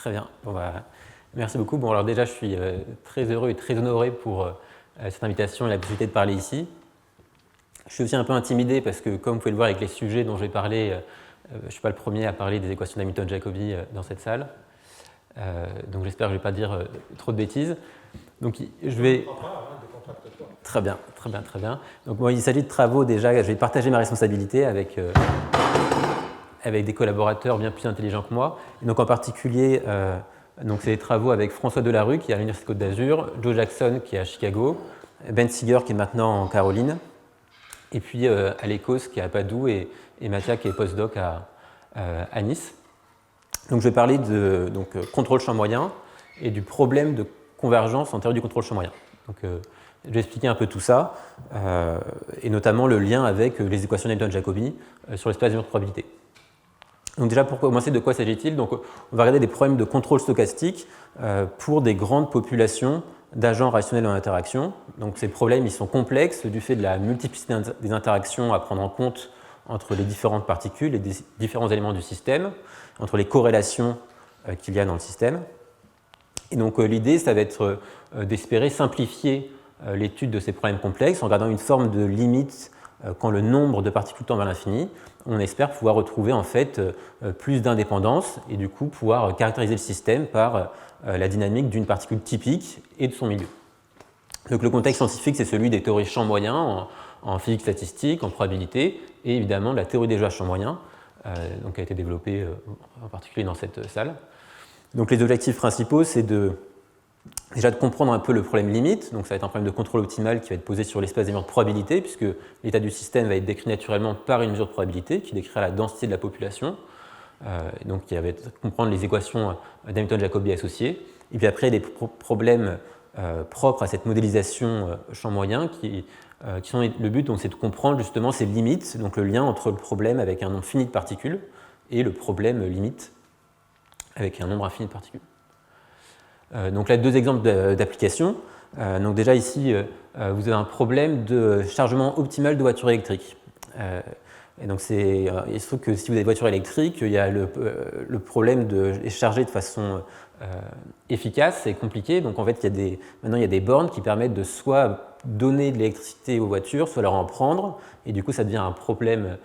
Très bien. Bon, merci beaucoup. Bon, alors déjà, je suis très heureux et très honoré pour cette invitation et la possibilité de parler ici. Je suis aussi un peu intimidé parce que, comme vous pouvez le voir avec les sujets dont je vais parler, je ne suis pas le premier à parler des équations d'Hamilton-Jacobi dans cette salle. Donc j'espère que je ne vais pas dire trop de bêtises. Donc je vais... Très bien, très bien, très bien. Donc il s'agit de travaux déjà, je vais partager ma responsabilité avec des collaborateurs bien plus intelligents que moi. Et donc en particulier, c'est des travaux avec François Delarue qui est à l'Université Côte d'Azur, Joe Jackson qui est à Chicago, Ben Seeger qui est maintenant en Caroline, et puis Alekos qui est à Padoue et Mathia qui est postdoc à Nice. Donc je vais parler de contrôle champ moyen et du problème de convergence en théorie du contrôle champ moyen. Donc, je vais expliquer un peu tout ça, et notamment le lien avec les équations d'Hamilton-Jacobi sur l'espace de probabilité. Donc déjà, pour commencer, de quoi s'agit-il? Donc, on va regarder des problèmes de contrôle stochastique pour des grandes populations d'agents rationnels en interaction. Donc ces problèmes ils sont complexes du fait de la multiplicité des interactions à prendre en compte entre les différentes particules et des différents éléments du système, entre les corrélations qu'il y a dans le système. Et donc l'idée, ça va être d'espérer simplifier l'étude de ces problèmes complexes en gardant une forme de limite quand le nombre de particules tend vers l'infini. On espère pouvoir retrouver en fait plus d'indépendance et du coup pouvoir caractériser le système par la dynamique d'une particule typique et de son milieu. Donc le contexte scientifique, c'est celui des théories champs moyens en physique statistique, en probabilité, et évidemment de la théorie des jeux à champs moyens, qui a été développée en particulier dans cette salle. Donc les objectifs principaux, c'est déjà de comprendre un peu le problème limite. Donc ça va être un problème de contrôle optimal qui va être posé sur l'espace des mesures de probabilité, puisque l'état du système va être décrit naturellement par une mesure de probabilité qui décrira la densité de la population. Donc qui va être comprendre les équations d'Hamilton-Jacobi associées. Et puis après, des problèmes propres à cette modélisation champ moyen qui sont le but, c'est de comprendre justement ces limites, donc le lien entre le problème avec un nombre fini de particules et le problème limite avec un nombre infini de particules. Donc là, deux exemples d'application. Donc déjà ici, vous avez un problème de chargement optimal de voitures électriques. Et donc il se trouve que si vous avez des voitures électriques, il y a le problème de les charger de façon efficace et compliqué. Donc en fait, maintenant il y a des bornes qui permettent de soit donner de l'électricité aux voitures, soit leur en prendre. Et du coup, ça devient un problème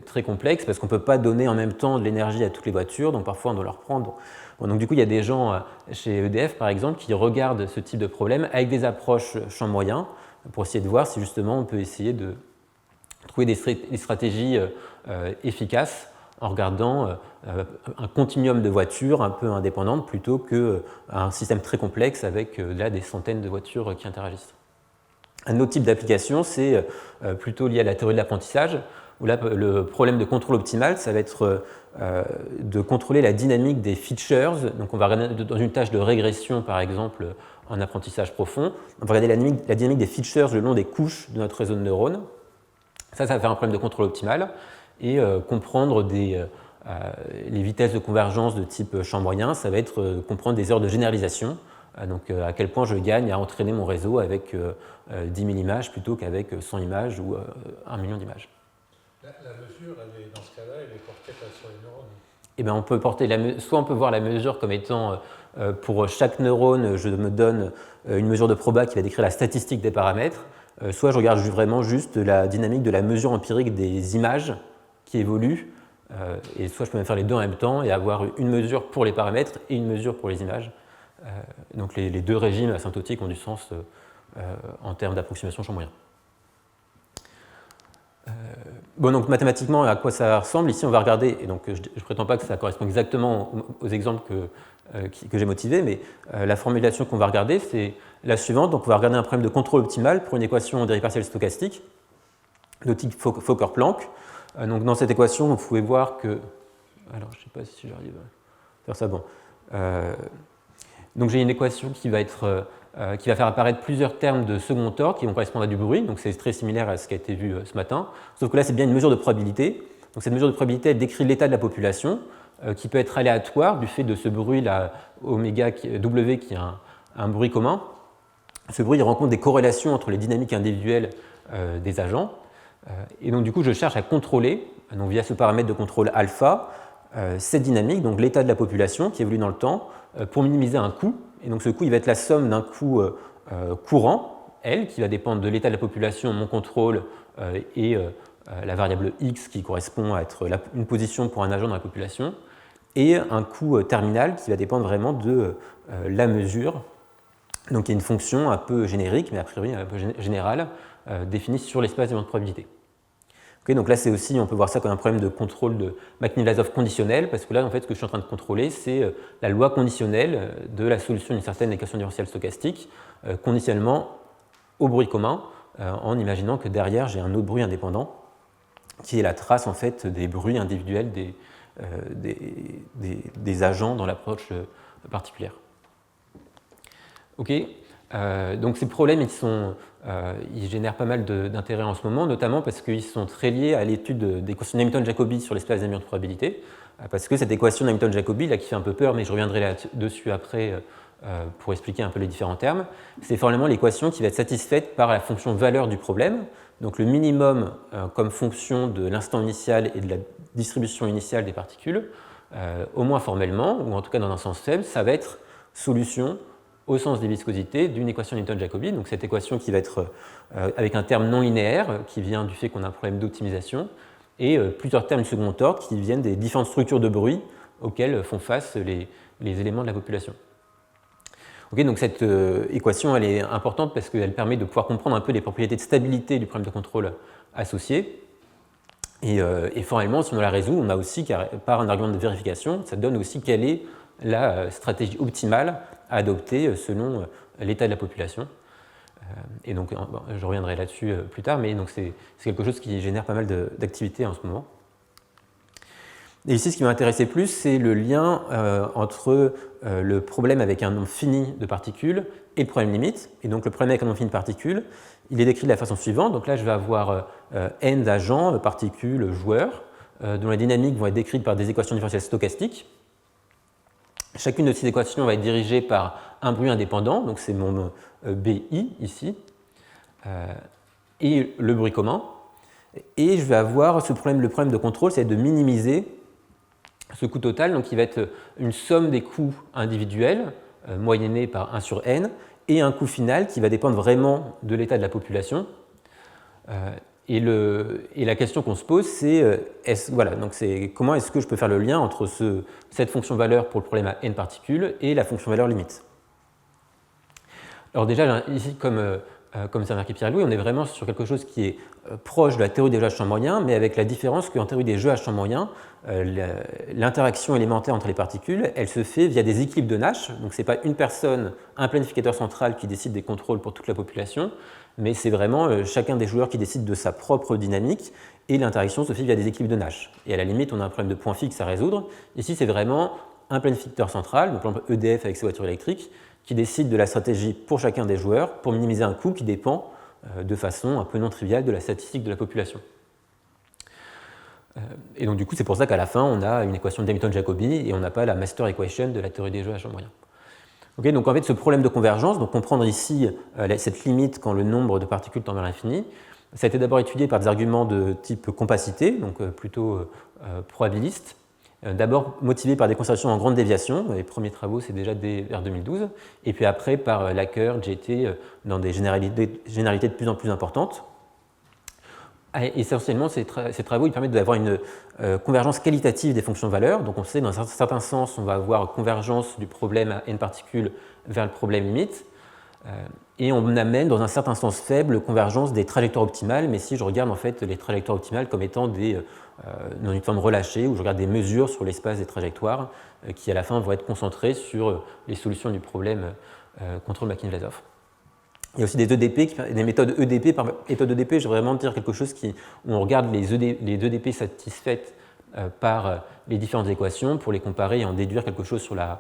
très complexe parce qu'on ne peut pas donner en même temps de l'énergie à toutes les voitures. Donc parfois, on doit leur prendre. Bon, donc du coup, il y a des gens chez EDF, par exemple, qui regardent ce type de problème avec des approches champ moyen pour essayer de voir si justement on peut essayer de trouver des stratégies efficaces en regardant un continuum de voitures un peu indépendantes plutôt qu'un système très complexe avec là des centaines de voitures qui interagissent. Un autre type d'application, c'est plutôt lié à la théorie de l'apprentissage, où là, le problème de contrôle optimal, ça va être de contrôler la dynamique des features. Donc on va regarder dans une tâche de régression, par exemple, en apprentissage profond, on va regarder la dynamique des features le long des couches de notre réseau de neurones. Ça va faire un problème de contrôle optimal et comprendre les vitesses de convergence de type champ moyen, ça va être comprendre des heures de généralisation, donc à quel point je gagne à entraîner mon réseau avec 10 000 images plutôt qu'avec 100 images ou 1 million d'images. La mesure, dans ce cas-là, elle est portée sur les neurones. Eh bien, on peut soit on peut voir la mesure comme étant pour chaque neurone, je me donne une mesure de proba qui va décrire la statistique des paramètres. Soit je regarde vraiment juste la dynamique de la mesure empirique des images qui évoluent, et soit je peux même faire les deux en même temps et avoir une mesure pour les paramètres et une mesure pour les images. Donc les deux régimes asymptotiques ont du sens en termes d'approximation champ moyen. Bon, donc mathématiquement, à quoi ça ressemble? Ici, on va regarder, et donc je ne prétends pas que ça correspond exactement aux exemples que j'ai motivés, mais la formulation qu'on va regarder, c'est la suivante. Donc on va regarder un problème de contrôle optimal pour une équation en dérivée partielle stochastique de type Fokker-Planck. Donc dans cette équation, vous pouvez voir que... Alors, je ne sais pas si j'arrive à faire ça. Bon. Donc j'ai une équation qui va faire apparaître plusieurs termes de second ordre qui vont correspondre à du bruit. Donc c'est très similaire à ce qui a été vu ce matin. Sauf que là, c'est bien une mesure de probabilité. Donc cette mesure de probabilité, elle décrit l'état de la population qui peut être aléatoire du fait de ce bruit là, oméga W qui est un bruit commun. Ce bruit il rencontre des corrélations entre les dynamiques individuelles des agents. Et donc du coup, je cherche à contrôler, donc via ce paramètre de contrôle alpha, cette dynamique, donc l'état de la population qui évolue dans le temps, pour minimiser un coût. Et donc ce coût, il va être la somme d'un coût courant, L, qui va dépendre de l'état de la population, mon contrôle, et la variable X qui correspond à être une position pour un agent dans la population, et un coût terminal qui va dépendre vraiment de la mesure. Donc il y a une fonction un peu générique, mais a priori un peu générale, définie sur l'espace d'éléments de probabilité. Okay, donc là, c'est aussi, on peut voir ça comme un problème de contrôle de Makhnin-Vlasov conditionnel, parce que là, en fait, ce que je suis en train de contrôler, c'est la loi conditionnelle de la solution d'une certaine équation différentielle stochastique, conditionnellement au bruit commun, en imaginant que derrière, j'ai un autre bruit indépendant, qui est la trace, en fait, des bruits individuels des agents dans l'approche particulière. Ok. Donc ces problèmes, ils génèrent pas mal d'intérêt en ce moment, notamment parce qu'ils sont très liés à l'étude d'équation Hamilton-Jacobi sur l'espace d'éléments de probabilité, parce que cette équation Hamilton-Jacobi, là qui fait un peu peur, mais je reviendrai là-dessus après pour expliquer un peu les différents termes, c'est formellement l'équation qui va être satisfaite par la fonction valeur du problème, donc le minimum comme fonction de l'instant initial et de la distribution initiale des particules, au moins formellement, ou en tout cas dans un sens faible, ça va être solution au sens des viscosités d'une équation Newton-Jacobi, donc cette équation qui va être avec un terme non linéaire qui vient du fait qu'on a un problème d'optimisation, et plusieurs termes du second ordre qui viennent des différentes structures de bruit auxquelles font face les éléments de la population. Okay, donc cette équation elle est importante parce qu'elle permet de pouvoir comprendre un peu les propriétés de stabilité du problème de contrôle associé. Et formellement, si on la résout, on a aussi, par un argument de vérification, ça donne aussi quelle est la stratégie optimale à adopter selon l'état de la population. Et donc, je reviendrai là-dessus plus tard, mais c'est quelque chose qui génère pas mal d'activités en ce moment. Et ici, ce qui m'intéressait plus, c'est le lien entre le problème avec un nombre fini de particules et le problème limite. Et donc, le problème avec un nombre fini de particules, il est décrit de la façon suivante. Donc là, je vais avoir n d'agents, particules, joueurs, dont les dynamiques vont être décrites par des équations différentielles stochastiques. Chacune de ces équations va être dirigée par un bruit indépendant, donc c'est mon BI ici, et le bruit commun. Et je vais avoir le problème de contrôle, c'est de minimiser ce coût total, donc qui va être une somme des coûts individuels, moyennés par 1 sur n, et un coût final qui va dépendre vraiment de l'état de la population. Et la question qu'on se pose, c'est comment est-ce que je peux faire le lien entre cette fonction valeur pour le problème à n particules et la fonction valeur limite. Alors déjà, ici, comme c'est marqué Pierre-Louis, on est vraiment sur quelque chose qui est proche de la théorie des jeux à champ moyen, mais avec la différence qu'en théorie des jeux à champ moyen, l'interaction élémentaire entre les particules, elle se fait via des équilibres de Nash. Donc ce n'est pas une personne, un planificateur central qui décide des contrôles pour toute la population, mais c'est vraiment chacun des joueurs qui décide de sa propre dynamique, et l'interaction se fait via des équilibres de Nash. Et à la limite, on a un problème de point fixe à résoudre. Ici, c'est vraiment un planificateur central, donc par exemple EDF avec ses voitures électriques, qui décide de la stratégie pour chacun des joueurs pour minimiser un coût qui dépend de façon un peu non triviale de la statistique de la population. Et donc du coup, c'est pour ça qu'à la fin, on a une équation de Hamilton-Jacobi et on n'a pas la master equation de la théorie des jeux à champ moyen. Okay, donc en fait, ce problème de convergence, donc comprendre ici cette limite quand le nombre de particules tend vers l'infini, ça a été d'abord étudié par des arguments de type compacité, donc plutôt probabiliste, d'abord motivé par des conservations en grande déviation, les premiers travaux c'est déjà vers 2012, et puis après par Lacker, JT, dans des généralités de plus en plus importantes. Et essentiellement, ces travaux ils permettent d'avoir une convergence qualitative des fonctions valeurs, donc on sait dans un certain sens on va avoir convergence du problème à n particules vers le problème limite, et on amène dans un certain sens faible convergence des trajectoires optimales, mais si je regarde en fait les trajectoires optimales comme étant dans une forme relâchée, où je regarde des mesures sur l'espace des trajectoires qui à la fin vont être concentrées sur les solutions du problème contrôle Makhnin-Vlasov. Il y a aussi des EDP, des méthodes EDP. Par méthode EDP, je vais vraiment dire quelque chose où on regarde les EDP satisfaites par les différentes équations pour les comparer et en déduire quelque chose sur la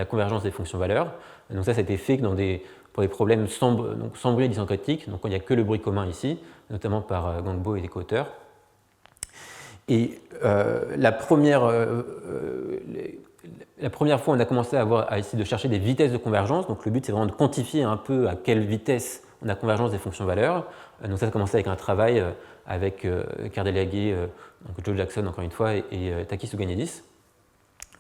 convergence des fonctions valeurs. Donc ça a été fait pour des problèmes sans bruit et dysancritique, donc il n'y a que le bruit commun ici, notamment par Gangbo et des co-auteurs. Et la première fois, on a commencé à essayer de chercher des vitesses de convergence. Donc le but, c'est vraiment de quantifier un peu à quelle vitesse on a convergence des fonctions valeurs. Donc ça a commencé avec un travail avec Cardellaghe, donc Joe Jackson encore une fois, et Takis Ouganiadis.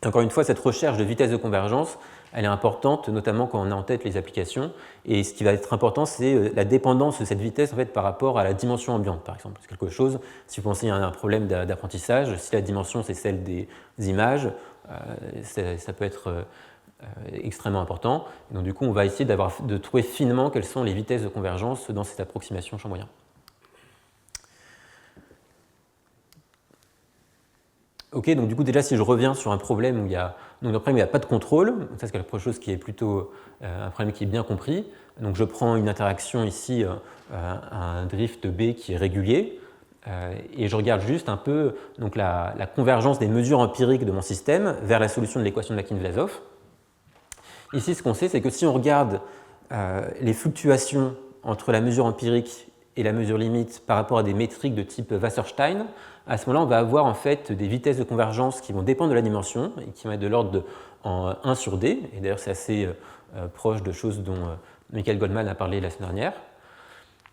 Encore une fois, cette recherche de vitesse de convergence, elle est importante, notamment quand on a en tête les applications. Et ce qui va être important, c'est la dépendance de cette vitesse en fait, par rapport à la dimension ambiante, par exemple. C'est quelque chose, si vous pensez à un problème d'apprentissage, si la dimension c'est celle des images, ça peut être extrêmement important. Et donc du coup, on va essayer de trouver finement quelles sont les vitesses de convergence dans cette approximation champ moyen. Ok, donc du coup déjà si je reviens sur un problème où il y a, donc, un problème où il n'y a pas de contrôle, ça c'est quelque chose qui est plutôt un problème qui est bien compris. Donc je prends une interaction ici, un drift B qui est régulier, et je regarde juste un peu donc, la convergence des mesures empiriques de mon système vers la solution de l'équation de Lakin-Vlasov. Ici ce qu'on sait c'est que si on regarde les fluctuations entre la mesure empirique et la mesure limite par rapport à des métriques de type Wasserstein, à ce moment-là, on va avoir en fait des vitesses de convergence qui vont dépendre de la dimension et qui vont être de l'ordre de 1 sur D. Et d'ailleurs, c'est assez proche de choses dont Michael Goldman a parlé la semaine dernière.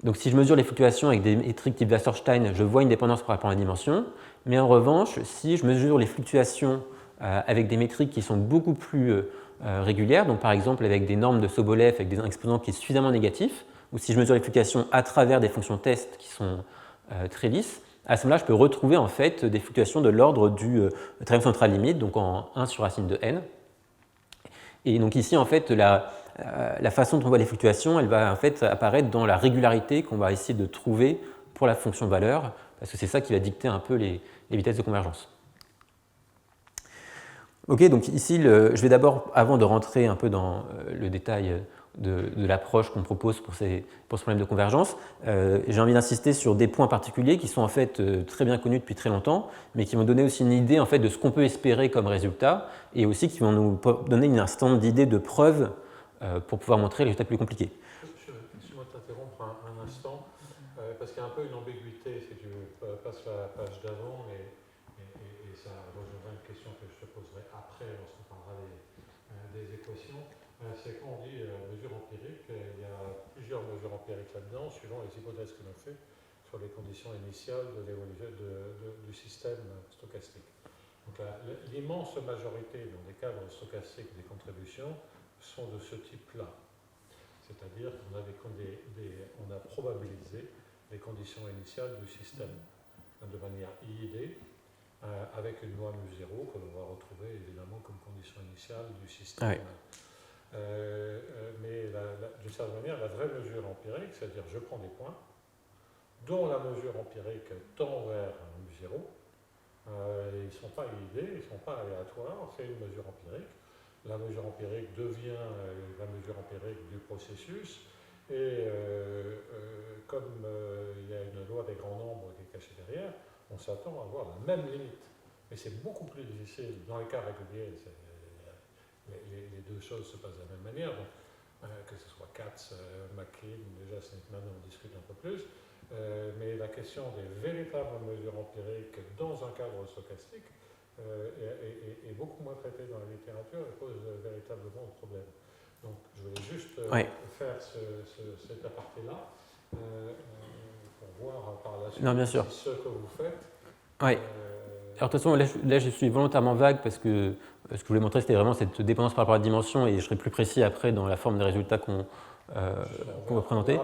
Donc, si je mesure les fluctuations avec des métriques type Wasserstein, je vois une dépendance par rapport à la dimension. Mais en revanche, si je mesure les fluctuations avec des métriques qui sont beaucoup plus régulières, donc par exemple avec des normes de Sobolev avec des exposants qui sont suffisamment négatifs, ou si je mesure les fluctuations à travers des fonctions test qui sont très lisses, à ce moment-là, je peux retrouver en fait des fluctuations de l'ordre du triangle central limite, donc en 1 sur racine de n. Et donc ici, en fait, la façon dont on voit les fluctuations, elle va en fait apparaître dans la régularité qu'on va essayer de trouver pour la fonction valeur, parce que c'est ça qui va dicter un peu les vitesses de convergence. Ok, donc ici, je vais d'abord, avant de rentrer un peu dans le détail de l'approche qu'on propose pour ce problème de convergence, j'ai envie d'insister sur des points particuliers qui sont en fait très bien connus depuis très longtemps, mais qui vont donner aussi une idée en fait, de ce qu'on peut espérer comme résultat, et aussi qui vont nous donner un certain nombre d'idées de preuves pour pouvoir montrer les résultats plus compliqués. Excuse-moi de t'interrompre un instant, parce qu'il y a un peu une ambiguïté, si tu passes la page d'avant, et ça rejoindra une question que je te poserai après, lorsqu'on parlera des équations. C'est quand on dit mesure empirique, il y a plusieurs mesures empiriques là-dedans, suivant les hypothèses que l'on fait sur les conditions initiales de l'évolution du système stochastique. Donc l'immense majorité dans des cadres stochastiques des contributions sont de ce type-là. C'est-à-dire qu'on a probabilisé les conditions initiales du système de manière IID, avec une loi mu0 que l'on va retrouver évidemment comme condition initiale du système. Ouais. Mais d'une certaine manière, la vraie mesure empirique, c'est-à-dire je prends des points dont la mesure empirique tend vers mu0, ils ne sont pas IID, ils ne sont pas aléatoires, c'est une mesure empirique. La mesure empirique devient la mesure empirique du processus, et comme il y a une loi des grands nombres qui est cachée derrière, on s'attend à avoir la même limite. Mais c'est beaucoup plus difficile dans les cas réguliers. Les deux choses se passent de la même manière, donc, que ce soit Katz, McLean, déjà maintenant on discute un peu plus, mais la question des véritables mesures empiriques dans un cadre stochastique est beaucoup moins traitée dans la littérature et pose véritablement de problème. Donc je voulais juste faire cet aparté-là pour voir par la suite ce que vous faites. Oui. Alors de toute façon, là je suis volontairement vague parce que ce que je voulais montrer, c'était vraiment cette dépendance par rapport à la dimension, et je serai plus précis après dans la forme des résultats qu'on va présenter.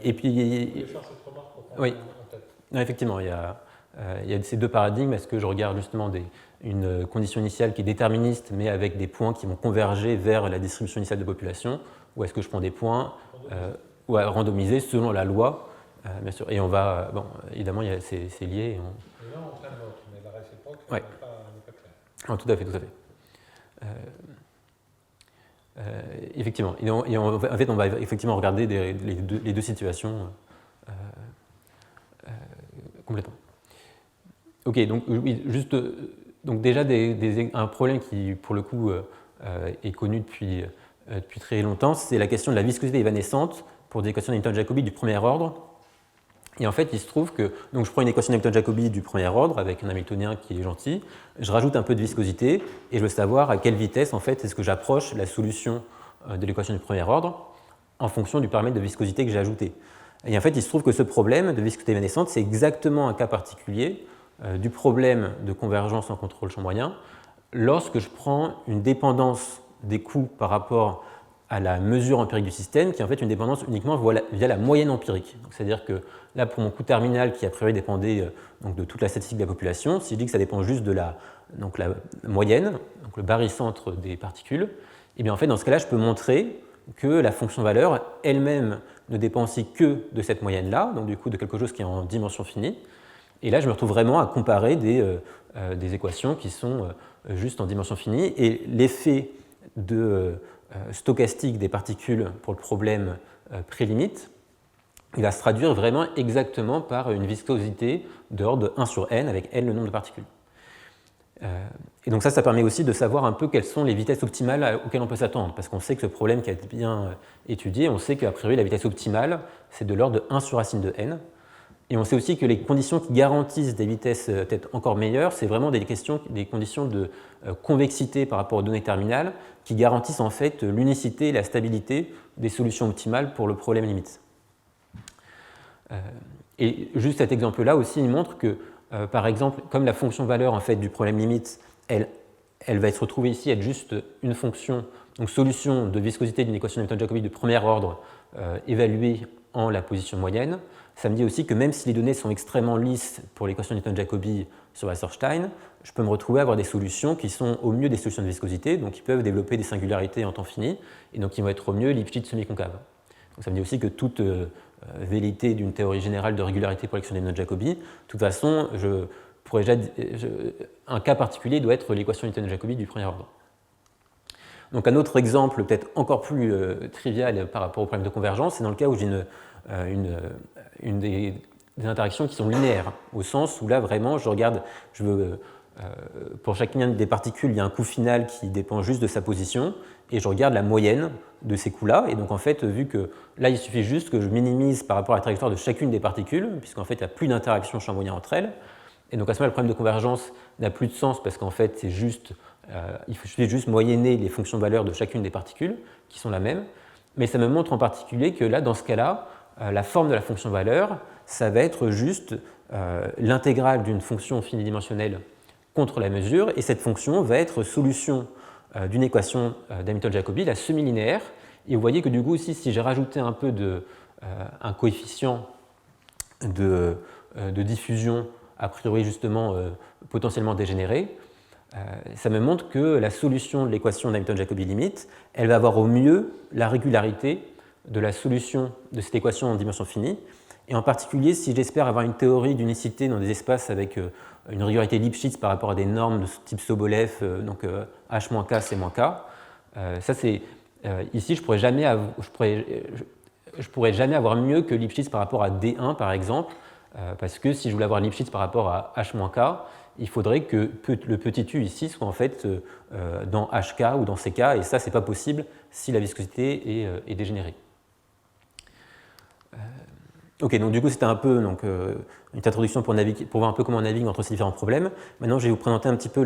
Et puis, vous voulez faire cette remarque en tête. Non, effectivement, il y a ces deux paradigmes. Est-ce que je regarde justement une condition initiale qui est déterministe, mais avec des points qui vont converger vers la distribution initiale de population, ou est-ce que je prends des points randomisés selon la loi, bien sûr. Et on va, évidemment, c'est lié. Et là, on prend l'autre, mais la réciproque n'est pas claire. Oh, tout à fait, tout à fait. Effectivement. En fait, on va effectivement regarder les deux situations complètement. Ok, donc oui, juste donc déjà un problème qui, pour le coup, est connu depuis très longtemps, c'est la question de la viscosité évanescente pour des équations d'Hamilton-Jacobi du premier ordre. Et en fait, il se trouve que donc je prends une équation d'Hamilton-Jacobi du premier ordre avec un Hamiltonien qui est gentil, je rajoute un peu de viscosité et je veux savoir à quelle vitesse en fait est-ce que j'approche la solution de l'équation du premier ordre. en fonction du paramètre de viscosité que j'ai ajouté. Et en fait, il se trouve que ce problème de viscosité évanescente, c'est exactement un cas particulier du problème de convergence en contrôle champ moyen lorsque je prends une dépendance des coûts par rapport à la mesure empirique du système, qui est en fait une dépendance uniquement via la moyenne empirique. C'est-à-dire que là, pour mon coût terminal, qui a priori dépendait donc de toute la statistique de la population, si je dis que ça dépend juste de la moyenne, donc le barycentre des particules, et bien en fait, dans ce cas-là, je peux montrer que la fonction valeur elle-même ne dépend aussi que de cette moyenne-là, donc du coup de quelque chose qui est en dimension finie. Et là, je me retrouve vraiment à comparer des équations qui sont juste en dimension finie. Et l'effet stochastique des particules pour le problème prélimite, il va se traduire vraiment exactement par une viscosité d'ordre 1 sur n, avec n le nombre de particules. Et donc ça permet aussi de savoir un peu quelles sont les vitesses optimales auxquelles on peut s'attendre, parce qu'on sait que ce problème qui a été bien étudié, on sait qu'a priori la vitesse optimale, c'est de l'ordre de 1 sur racine de n. Et on sait aussi que les conditions qui garantissent des vitesses peut-être encore meilleures, c'est vraiment des conditions de convexité par rapport aux données terminales qui garantissent en fait l'unicité et la stabilité des solutions optimales pour le problème limite. Et juste cet exemple-là aussi, il montre que, par exemple, comme la fonction valeur en fait, du problème limite, elle va se retrouver ici être juste une fonction, donc solution de viscosité d'une équation de Newton-Jacobi de premier ordre évaluée en la position moyenne. Ça me dit aussi que même si les données sont extrêmement lisses pour l'équation de Newton-Jacobi sur Wasserstein, je peux me retrouver à avoir des solutions qui sont au mieux des solutions de viscosité, donc qui peuvent développer des singularités en temps fini, et donc qui vont être au mieux Lipschitz semi-concave. Donc ça me dit aussi que toute velléité d'une théorie générale de régularité pour l'équation de Newton-Jacobi, de toute façon, un cas particulier doit être l'équation de Newton-Jacobi du premier ordre. Donc un autre exemple peut-être encore plus trivial par rapport au problème de convergence, c'est dans le cas où j'ai des interactions qui sont linéaires, au sens où là vraiment pour chacune des particules, il y a un coût final qui dépend juste de sa position, et je regarde la moyenne de ces coûts-là, et donc en fait, vu que là il suffit juste que je minimise par rapport à la trajectoire de chacune des particules, puisqu'en fait il n'y a plus d'interaction champ moyen entre elles, et donc à ce moment-là le problème de convergence n'a plus de sens, parce qu'en fait il suffit juste moyenner les fonctions valeurs de chacune des particules, qui sont la même, mais ça me montre en particulier que là, dans ce cas-là, la forme de la fonction valeur, ça va être juste l'intégrale d'une fonction finidimensionnelle contre la mesure, et cette fonction va être solution d'une équation d'Hamilton-Jacobi, la semi-linéaire. Et vous voyez que du coup, aussi, si j'ai rajouté un peu un coefficient de diffusion, a priori justement potentiellement dégénéré, ça me montre que la solution de l'équation d'Hamilton-Jacobi limite, elle va avoir au mieux la régularité de la solution de cette équation en dimension finie. Et en particulier, si j'espère avoir une théorie d'unicité dans des espaces avec une régularité Lipschitz par rapport à des normes de type Sobolev, donc H-K, C-K, ça c'est ici je pourrais jamais avoir mieux que Lipschitz par rapport à D1 par exemple, parce que si je voulais avoir Lipschitz par rapport à H-K, il faudrait que le petit u ici soit en fait dans HK ou dans CK, et ça c'est pas possible si la viscosité est dégénérée. Ok, donc du coup c'était un peu une introduction pour voir un peu comment on navigue entre ces différents problèmes. Maintenant je vais vous présenter un petit peu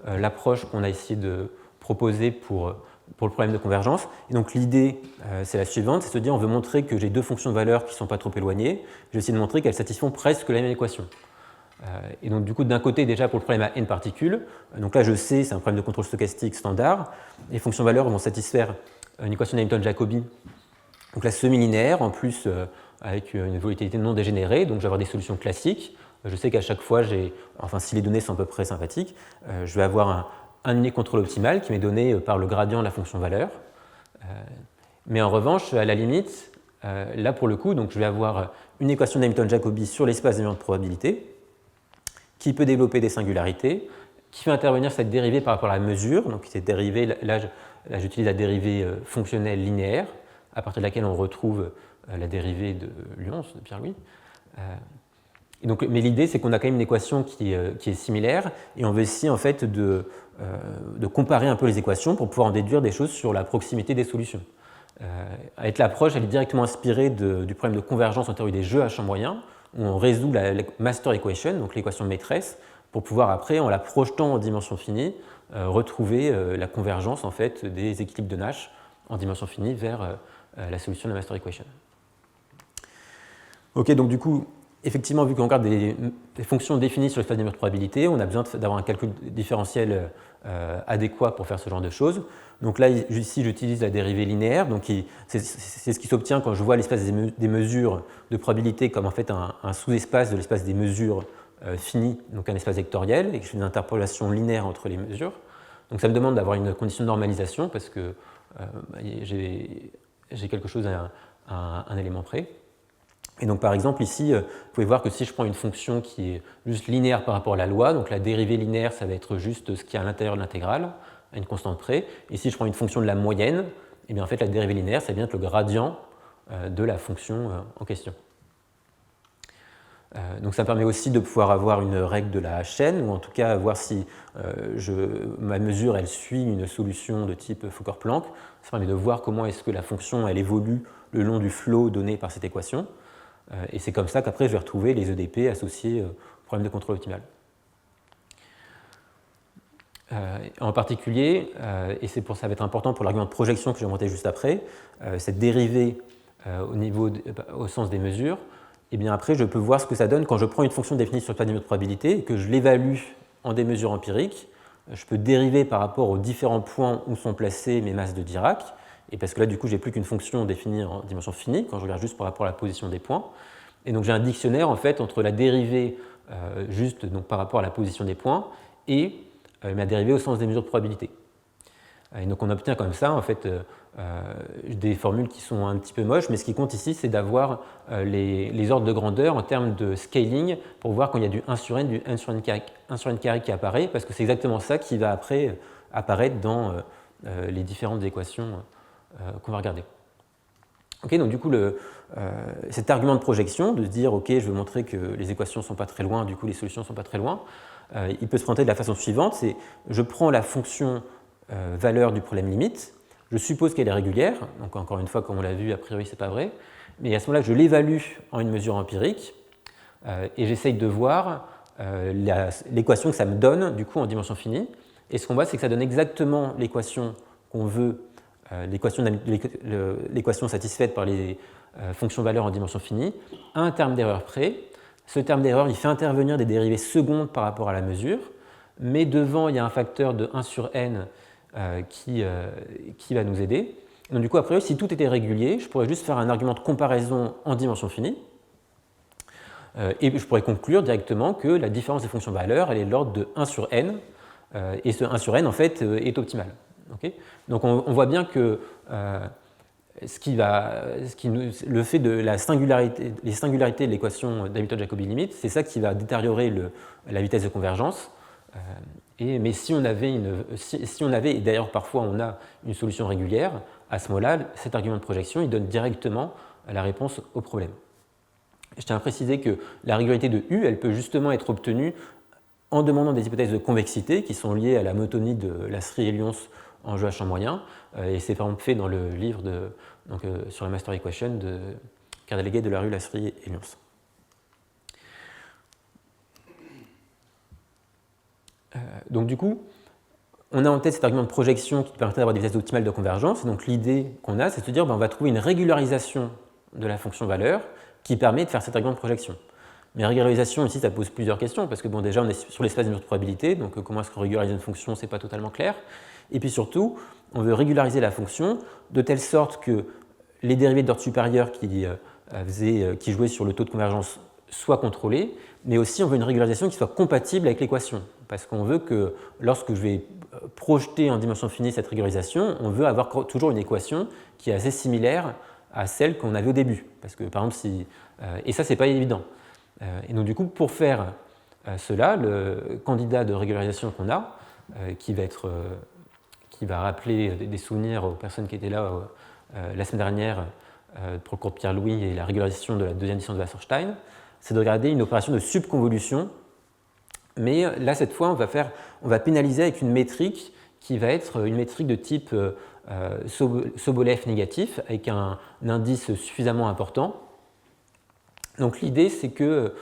l'approche qu'on a essayé de proposer pour le problème de convergence. Et donc l'idée c'est la suivante, c'est de se dire on veut montrer que j'ai deux fonctions de valeur qui ne sont pas trop éloignées, je vais essayer de montrer qu'elles satisfont presque la même équation. Et donc du coup d'un côté déjà pour le problème à n particules, donc là je sais, c'est un problème de contrôle stochastique standard, les fonctions valeurs vont satisfaire une équation d'Hamilton-Jacobi, donc la semi-linéaire en plus avec une volatilité non dégénérée, donc je vais avoir des solutions classiques. Je sais qu'à chaque fois, si les données sont à peu près sympathiques, je vais avoir un unique contrôle optimal qui m'est donné par le gradient de la fonction valeur. Mais en revanche, à la limite, là pour le coup, donc je vais avoir une équation d'Hamilton-Jacobi sur l'espace d'éléments de probabilité qui peut développer des singularités, qui fait intervenir cette dérivée par rapport à la mesure. Donc cette dérivée, là j'utilise la dérivée fonctionnelle linéaire, à partir de laquelle on retrouve la dérivée de Lyons, de Pierre-Louis. Mais l'idée, c'est qu'on a quand même une équation qui est similaire, et on veut essayer en fait de comparer un peu les équations pour pouvoir en déduire des choses sur la proximité des solutions. Avec l'approche, elle est directement inspirée du problème de convergence en théorie des jeux à champ moyen, où on résout la master equation, donc l'équation maîtresse, pour pouvoir après, en la projetant en dimension finie, retrouver la convergence en fait des équilibres de Nash en dimension finie vers la solution de la master equation. Ok, donc du coup, effectivement, vu qu'on regarde des fonctions définies sur l'espace des mesures de probabilité, on a besoin d'avoir un calcul différentiel adéquat pour faire ce genre de choses. Donc là, ici, j'utilise la dérivée linéaire. Donc c'est ce qui s'obtient quand je vois l'espace des mesures de probabilité comme en fait un sous-espace de l'espace des mesures finies, donc un espace vectoriel, et que je fais une interpolation linéaire entre les mesures. Donc ça me demande d'avoir une condition de normalisation parce que j'ai quelque chose à un élément près. Et donc par exemple ici, vous pouvez voir que si je prends une fonction qui est juste linéaire par rapport à la loi, donc la dérivée linéaire, ça va être juste ce qui est à l'intérieur de l'intégrale, à une constante près. Et si je prends une fonction de la moyenne, et bien en fait la dérivée linéaire, ça vient être le gradient de la fonction en question. Donc ça me permet aussi de pouvoir avoir une règle de la chaîne, ou en tout cas voir si ma mesure elle suit une solution de type Fokker-Planck. Ça permet de voir comment est-ce que la fonction elle évolue le long du flot donné par cette équation. Et c'est comme ça qu'après je vais retrouver les EDP associés au problème de contrôle optimal. En particulier, et c'est pour ça va être important pour l'argument de projection que je vais monter juste après, cette dérivée au sens des mesures, et bien après je peux voir ce que ça donne quand je prends une fonction définie sur le plan des mesures de probabilité et que je l'évalue en des mesures empiriques. Je peux dériver par rapport aux différents points où sont placées mes masses de Dirac, et parce que là du coup j'ai plus qu'une fonction définie en dimension finie quand je regarde juste par rapport à la position des points. Et donc j'ai un dictionnaire en fait entre la dérivée juste donc, par rapport à la position des points et ma dérivée au sens des mesures de probabilité. Et donc on obtient comme ça en fait des formules qui sont un petit peu moches, mais ce qui compte ici c'est d'avoir les ordres de grandeur en termes de scaling pour voir quand il y a du 1 sur n, du n sur n carré qui apparaît, parce que c'est exactement ça qui va après apparaître dans les différentes équations qu'on va regarder. Okay, donc du coup, cet argument de projection, de se dire ok, je veux montrer que les équations ne sont pas très loin, du coup les solutions ne sont pas très loin, il peut se présenter de la façon suivante, c'est je prends la fonction valeur du problème limite, je suppose qu'elle est régulière, donc encore une fois, comme on l'a vu, a priori c'est pas vrai, mais à ce moment-là, je l'évalue en une mesure empirique, et j'essaye de voir l'équation que ça me donne, du coup, en dimension finie, et ce qu'on voit, c'est que ça donne exactement l'équation qu'on veut, l'équation satisfaite par les fonctions valeurs en dimension finie, à un terme d'erreur près. Ce terme d'erreur, il fait intervenir des dérivées secondes par rapport à la mesure, mais devant, il y a un facteur de 1 sur n qui va nous aider. Donc du coup, a priori, si tout était régulier, je pourrais juste faire un argument de comparaison en dimension finie, et je pourrais conclure directement que la différence des fonctions valeurs, elle est de l'ordre de 1 sur n, et ce 1 sur n, en fait, est optimal. Okay, donc on voit bien que le fait de les singularités de l'équation d'Hamilton-Jacobi limite, c'est ça qui va détériorer la vitesse de convergence. Mais si on avait, et d'ailleurs parfois on a une solution régulière, à ce moment-là, cet argument de projection, il donne directement la réponse au problème. Je tiens à préciser que la régularité de U, elle peut justement être obtenue en demandant des hypothèses de convexité qui sont liées à la monotonie de Lasry et Lyons en jeu à champ moyen, et c'est par exemple fait dans le livre sur la master equation de Cardellégay, Delarue, Lasry et Lyons. Donc du coup, on a en tête cet argument de projection qui permettrait d'avoir des vitesses optimales de convergence, et donc l'idée qu'on a, c'est de se dire on va trouver une régularisation de la fonction valeur qui permet de faire cet argument de projection. Mais régularisation, ici, ça pose plusieurs questions, parce que bon, déjà, on est sur l'espace des mesures de probabilité, donc comment est-ce qu'on régularise une fonction, c'est pas totalement clair. Et puis surtout, on veut régulariser la fonction de telle sorte que les dérivées d'ordre supérieur qui jouaient sur le taux de convergence soient contrôlées, mais aussi on veut une régularisation qui soit compatible avec l'équation, parce qu'on veut que lorsque je vais projeter en dimension finie cette régularisation, on veut avoir toujours une équation qui est assez similaire à celle qu'on avait au début. Parce que par exemple, et ça, c'est pas évident. Et donc du coup, pour faire cela, le candidat de régularisation qu'on a, qui va rappeler des souvenirs aux personnes qui étaient là la semaine dernière pour le cours de Pierre-Louis et la régularisation de la deuxième édition de Wasserstein, c'est de regarder une opération de subconvolution, mais là, cette fois, on va pénaliser avec une métrique qui va être une métrique de type Sobolev négatif, avec un indice suffisamment important. Donc l'idée, c'est que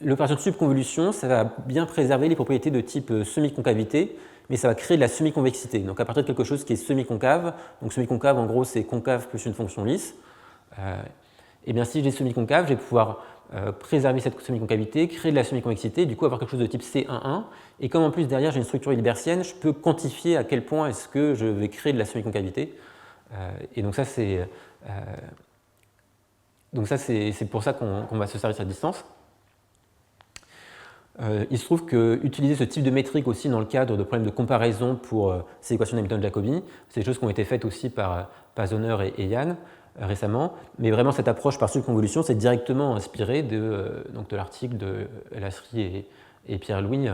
l'opération de subconvolution, ça va bien préserver les propriétés de type semi-concavité, mais ça va créer de la semi-convexité. Donc à partir de quelque chose qui est semi-concave, donc semi-concave en gros c'est concave plus une fonction lisse, et bien si j'ai semi-concave, je vais pouvoir préserver cette semi-concavité, créer de la semi-convexité, du coup avoir quelque chose de type C11, et comme en plus derrière j'ai une structure hilbertienne, je peux quantifier à quel point est-ce que je vais créer de la semi-concavité. Et donc ça c'est pour ça qu'on va se servir de cette distance. Il se trouve qu'utiliser ce type de métrique aussi dans le cadre de problèmes de comparaison pour ces équations d'Hamilton-Jacobi, c'est des choses qui ont été faites aussi par Zoner et Yann récemment, mais vraiment cette approche par subconvolution, c'est directement inspiré de l'article de Lasserie et Pierre-Louis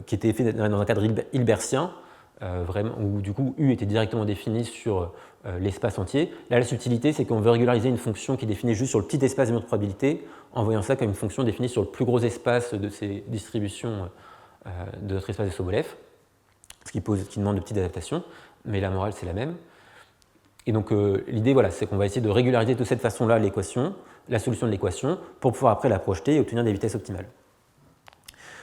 qui était fait dans un cadre hilbertien, où du coup U était directement défini sur l'espace entier. Là, la subtilité, c'est qu'on veut régulariser une fonction qui est définie juste sur le petit espace de notre probabilité, en voyant ça comme une fonction définie sur le plus gros espace de ces distributions de notre espace de Sobolev, ce qui demande de petites adaptations, mais la morale, c'est la même. Et donc, l'idée, voilà, c'est qu'on va essayer de régulariser de cette façon-là l'équation, la solution de l'équation, pour pouvoir après la projeter et obtenir des vitesses optimales.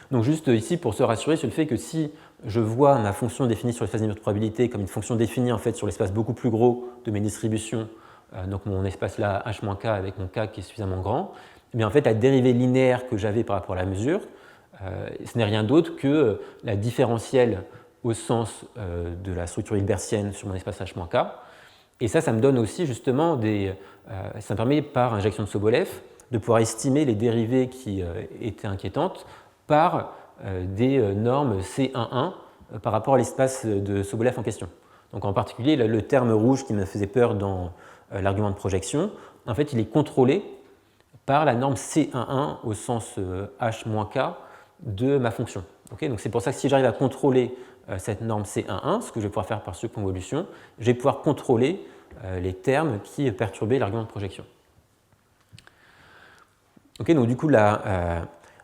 Donc juste ici, pour se rassurer sur le fait que si je vois ma fonction définie sur l'espace de probabilité comme une fonction définie en fait sur l'espace beaucoup plus gros de mes distributions, donc mon espace là h-k avec mon k qui est suffisamment grand, eh bien en fait la dérivée linéaire que j'avais par rapport à la mesure, ce n'est rien d'autre que la différentielle au sens de la structure hilbertienne sur mon espace h-k. Et ça me donne aussi justement ça me permet par injection de Sobolev de pouvoir estimer les dérivées qui étaient inquiétantes par des normes C11 par rapport à l'espace de Sobolev en question. Donc en particulier, le terme rouge qui me faisait peur dans l'argument de projection, en fait, il est contrôlé par la norme C11 au sens h-k de ma fonction. Okay, donc c'est pour ça que si j'arrive à contrôler cette norme C11, ce que je vais pouvoir faire par subconvolution, je vais pouvoir contrôler les termes qui perturbaient l'argument de projection. Okay, donc du coup,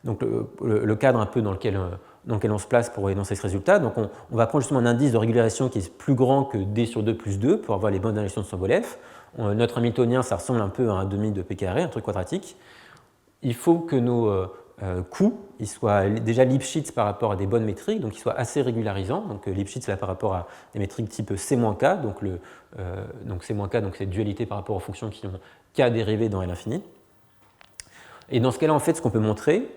donc le cadre un peu dans lequel on se place pour énoncer ce résultat. Donc on va prendre justement un indice de régularisation qui est plus grand que d sur 2 plus 2 pour avoir les bonnes injections de Sobolev. Notre Hamiltonien, ça ressemble un peu à un demi de p carré, un truc quadratique. Il faut que nos coûts ils soient déjà Lipschitz par rapport à des bonnes métriques, donc ils soient assez régularisants. Donc Lipschitz là par rapport à des métriques type C-K, donc C-K, donc c'est dualité par rapport aux fonctions qui ont K dérivées dans L infini. Et dans ce cas-là, en fait, ce qu'on peut montrer,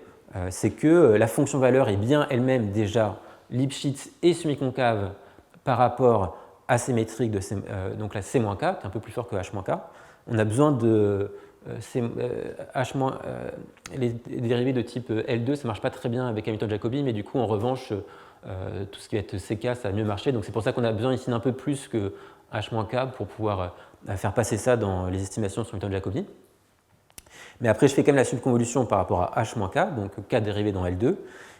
c'est que la fonction valeur est bien elle-même déjà Lipschitz et semi-concave par rapport à ces métriques donc la C-K, qui est un peu plus fort que H-K. On a besoin de les dérivés de type L2, ça ne marche pas très bien avec Hamilton-Jacobi, mais du coup, en revanche, tout ce qui va être CK, ça va mieux marcher. Donc c'est pour ça qu'on a besoin ici d'un peu plus que H-K pour pouvoir faire passer ça dans les estimations sur Hamilton-Jacobi. Mais après, je fais quand même la subconvolution par rapport à H-K, donc K dérivé dans L2.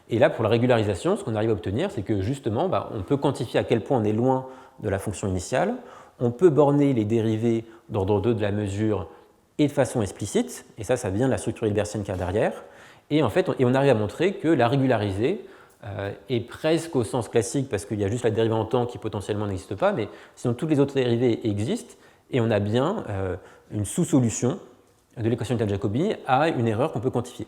Et là, pour la régularisation, ce qu'on arrive à obtenir, c'est que justement, on peut quantifier à quel point on est loin de la fonction initiale. On peut borner les dérivés d'ordre 2 de la mesure et de façon explicite. Et ça vient de la structure hilbertienne qu'il y a derrière. Et en fait, on arrive à montrer que la régularisée est presque au sens classique, parce qu'il y a juste la dérivée en temps qui potentiellement n'existe pas, mais sinon toutes les autres dérivées existent. Et on a bien une sous-solution de l'équation de Jacobi à une erreur qu'on peut quantifier.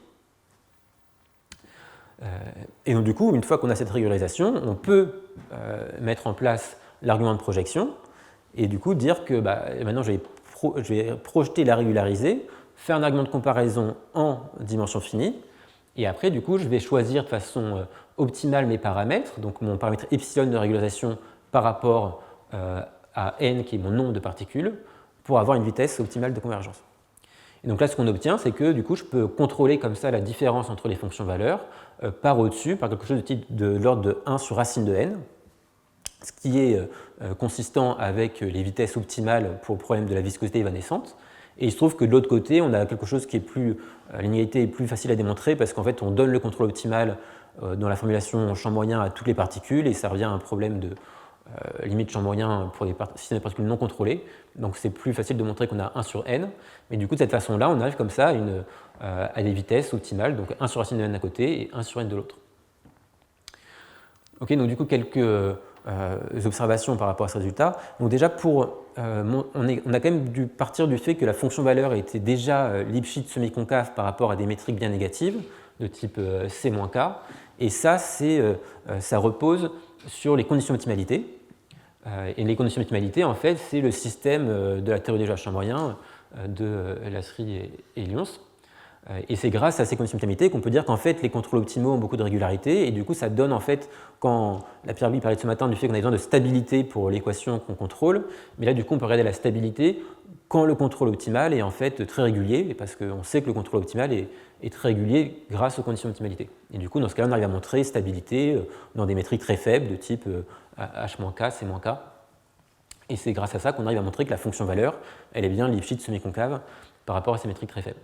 Et donc du coup, une fois qu'on a cette régularisation, on peut mettre en place l'argument de projection et du coup dire que maintenant je vais projeter la régularisée, faire un argument de comparaison en dimension finie, et après du coup je vais choisir de façon optimale mes paramètres, donc mon paramètre epsilon de régularisation par rapport à n qui est mon nombre de particules, pour avoir une vitesse optimale de convergence. Et donc là, ce qu'on obtient, c'est que du coup, je peux contrôler comme ça la différence entre les fonctions valeurs par au-dessus, par quelque chose de l'ordre de 1 sur racine de n, ce qui est consistant avec les vitesses optimales pour le problème de la viscosité évanescente. Et il se trouve que de l'autre côté, on a quelque chose qui est plus, la linéarité est plus facile à démontrer parce qu'en fait, on donne le contrôle optimal dans la formulation champ moyen à toutes les particules et ça revient à un problème de limite champ moyen pour des systèmes de particules non contrôlés. Donc c'est plus facile de montrer qu'on a 1 sur n. Mais du coup, de cette façon-là, on arrive comme ça à des vitesses optimales, donc 1 sur racine de n d'un côté et 1 sur n de l'autre. Ok, donc du coup, quelques observations par rapport à ce résultat. Donc déjà, on a quand même dû partir du fait que la fonction valeur était déjà Lipschitz semi-concave par rapport à des métriques bien négatives, de type C-K, et ça repose sur les conditions d'optimalité. Et les conditions d'optimalité, en fait, c'est le système de la théorie des jeux à champ moyen de Lasry et Lyons. Et c'est grâce à ces conditions d'optimalité qu'on peut dire qu'en fait les contrôles optimaux ont beaucoup de régularité, et du coup ça donne en fait, quand la Pierre parlait de ce matin du fait qu'on a besoin de stabilité pour l'équation qu'on contrôle, mais là du coup on peut regarder la stabilité quand le contrôle optimal est en fait très régulier, parce qu'on sait que le contrôle optimal est très régulier grâce aux conditions d'optimalité. Et du coup dans ce cas-là on arrive à montrer stabilité dans des métriques très faibles de type H-K, C-K. Et c'est grâce à ça qu'on arrive à montrer que la fonction valeur, elle est bien Lipschitz semi-concave par rapport à ces métriques très faibles.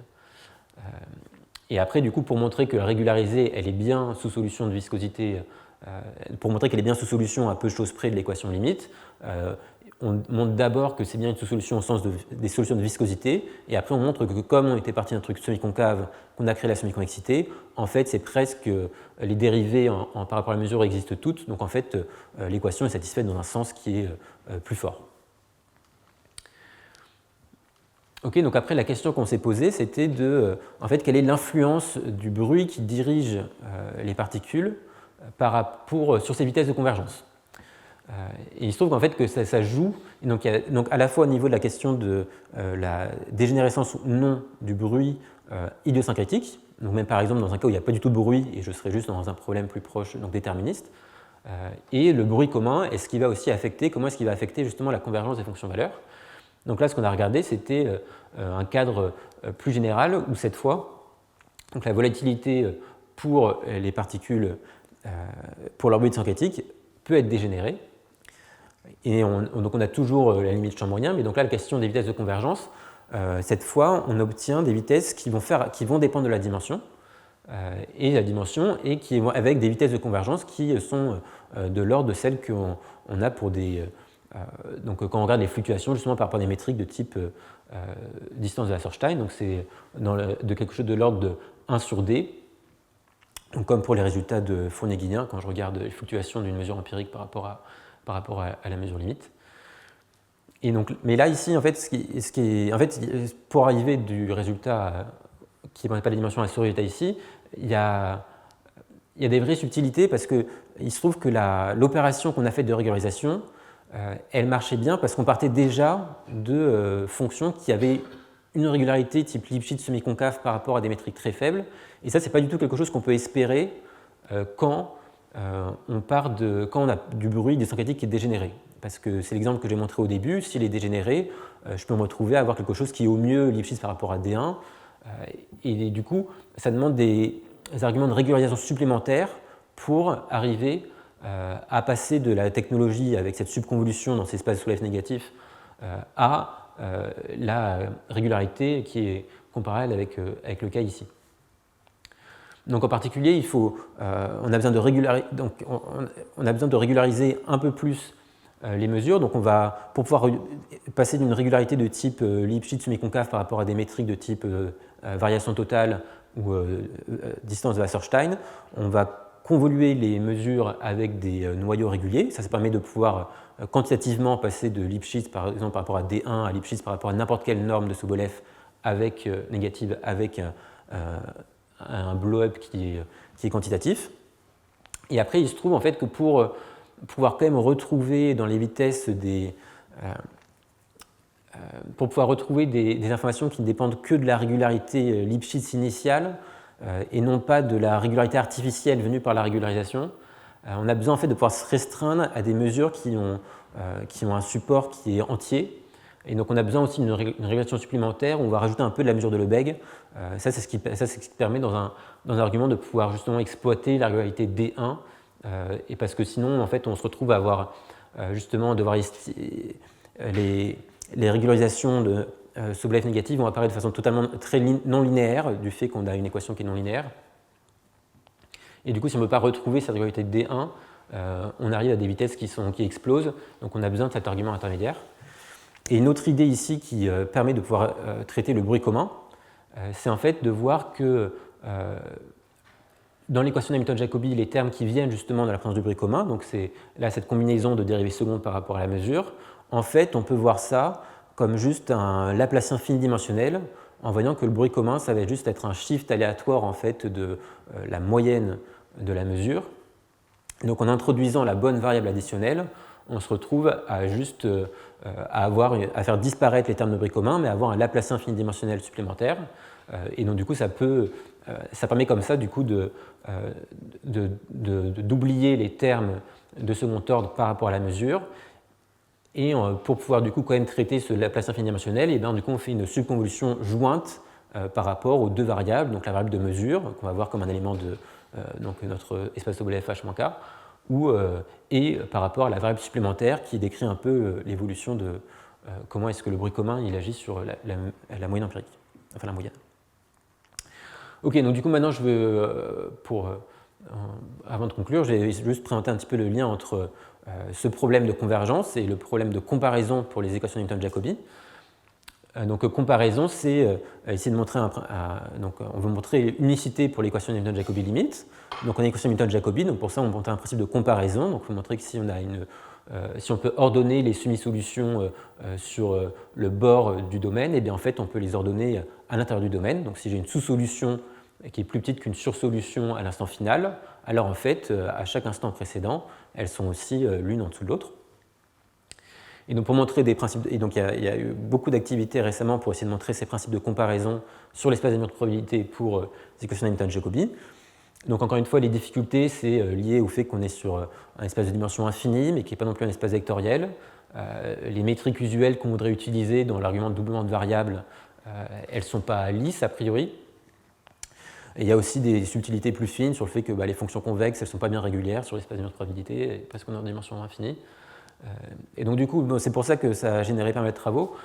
Et après, du coup, pour montrer que la régularisée, elle est bien sous solution de viscosité, pour montrer qu'elle est bien sous solution à peu de choses près de l'équation limite, on montre d'abord que c'est bien une sous-solution au sens des solutions de viscosité, et après on montre que comme on était parti d'un truc semi-concave, qu'on a créé la semi-convexité, en fait c'est presque les dérivées par rapport à la mesure existent toutes, donc en fait l'équation est satisfaite dans un sens qui est plus fort. Ok, donc après la question qu'on s'est posée, c'était en fait, quelle est l'influence du bruit qui dirige les particules sur ces vitesses de convergence. Et il se trouve qu'en fait que ça joue, donc à la fois au niveau de la question de la dégénérescence ou non du bruit idiosyncratique, donc même par exemple dans un cas où il n'y a pas du tout de bruit et je serais juste dans un problème plus proche, donc déterministe, et le bruit commun, comment est-ce qu'il va affecter justement la convergence des fonctions valeurs. Donc là, ce qu'on a regardé, c'était un cadre plus général où cette fois, donc la volatilité pour les particules, pour leur bruit syncrétique, peut être dégénérée. Et donc on a toujours la limite champ moyen, mais donc là, la question des vitesses de convergence, cette fois, on obtient des vitesses qui vont dépendre de la dimension, et la dimension, et qui vont avec des vitesses de convergence qui sont de l'ordre de celles qu'on a pour des... donc quand on regarde les fluctuations justement par rapport à des métriques de type distance de Wasserstein, donc c'est de quelque chose de l'ordre de 1 sur D, donc comme pour les résultats de Fournier-Guillen, quand je regarde les fluctuations d'une mesure empirique par rapport à la mesure limite. Et donc, mais là ici, en fait, pour arriver du résultat qui n'est pas la dimension à ce résultat ici, il y a des vraies subtilités parce qu'il se trouve que l'opération qu'on a faite de régularisation, elle marchait bien parce qu'on partait déjà de fonctions qui avaient une régularité type Lipschitz semi-concave par rapport à des métriques très faibles. Et ça, ce n'est pas du tout quelque chose qu'on peut espérer quand on a du bruit idiosyncratique qui est dégénéré. Parce que c'est l'exemple que j'ai montré au début, s'il est dégénéré, je peux me retrouver à avoir quelque chose qui est au mieux Lipschitz par rapport à D1. Et du coup, ça demande des arguments de régularisation supplémentaires pour arriver à passer de la technologie avec cette subconvolution dans ces espaces sous F négatifs à la régularité qui est comparable avec le cas ici. Donc en particulier, on a besoin de régulariser un peu plus les mesures. Donc pour pouvoir passer d'une régularité de type Lipschitz semi-concave par rapport à des métriques de type variation totale ou distance de Wasserstein, on va convoluer les mesures avec des noyaux réguliers. Ça permet de pouvoir quantitativement passer de Lipschitz, par exemple, par rapport à D1 à Lipschitz par rapport à n'importe quelle norme de Sobolev négative avec un blow-up qui est quantitatif. Et après, il se trouve en fait que pour pouvoir quand même retrouver dans les vitesses pour pouvoir retrouver des informations qui ne dépendent que de la régularité Lipschitz initiale et non pas de la régularité artificielle venue par la régularisation, on a besoin en fait de pouvoir se restreindre à des mesures qui ont un support qui est entier. Et donc on a besoin aussi d'une régulation supplémentaire où on va rajouter un peu de la mesure de Lebesgue. Ça, c'est ce qui permet dans un argument de pouvoir justement exploiter la régularité D1, et parce que sinon en fait on se retrouve à avoir justement devoir les régularisations de Sobolev négatives vont apparaître de façon totalement très non linéaire du fait qu'on a une équation qui est non linéaire. Et du coup, si on ne veut pas retrouver cette régularité de D1, on arrive à des vitesses qui explosent, donc on a besoin de cet argument intermédiaire. Et une autre idée ici qui permet de pouvoir traiter le bruit commun, c'est en fait de voir que dans l'équation d'Hamilton-Jacobi, les termes qui viennent justement de la présence du bruit commun, donc c'est là cette combinaison de dérivées secondes par rapport à la mesure, en fait, on peut voir ça comme juste un Laplacien finidimensionnel, en voyant que le bruit commun, ça va juste être un shift aléatoire en fait de la moyenne de la mesure. Donc en introduisant la bonne variable additionnelle, on se retrouve à juste à faire disparaître les termes de bruit commun, mais avoir un Laplacien finidimensionnel supplémentaire. Et donc du coup, ça permet comme ça du coup d'oublier les termes de second ordre par rapport à la mesure. Et pour pouvoir du coup quand même traiter ce Laplacien finidimensionnel, et bien, du coup, on fait une subconvolution jointe par rapport aux deux variables, donc la variable de mesure, qu'on va voir comme un élément de donc notre espace Sobolev H-K, et par rapport à la variable supplémentaire qui décrit un peu l'évolution de comment est-ce que le bruit commun il agit sur la moyenne empirique, enfin la moyenne. Ok, donc du coup maintenant je veux, avant de conclure, je vais juste présenter un petit peu le lien entre ce problème de convergence et le problème de comparaison pour les équations de Newton-Jacobi. Donc comparaison, c'est essayer de montrer donc on veut montrer l'unicité pour l'équation de Newton-Jacobi limite. Donc on a l'équation de Newton-Jacobi, donc pour ça on montre un principe de comparaison. Donc il faut montrer que si on peut ordonner les semi-solutions sur le bord du domaine, et bien en fait on peut les ordonner à l'intérieur du domaine. Donc si j'ai une sous-solution qui est plus petite qu'une sursolution à l'instant final, alors en fait à chaque instant précédent, elles sont aussi l'une en dessous de l'autre. Et donc pour montrer des principes, et donc il y a eu beaucoup d'activités récemment pour essayer de montrer ces principes de comparaison sur l'espace des mesures de probabilité pour les équations de Newton-Jacobi. Donc encore une fois, les difficultés, c'est lié au fait qu'on est sur un espace de dimension infinie, mais qui n'est pas non plus un espace vectoriel. Les métriques usuelles qu'on voudrait utiliser dans l'argument de doublement de variables, elles ne sont pas lisses a priori. Et il y a aussi des subtilités plus fines sur le fait que les fonctions convexes, elles ne sont pas bien régulières sur l'espace des mesures de probabilité, parce qu'on est en dimension infinie. Et donc du coup, c'est pour ça que ça a généré pas mal de travaux.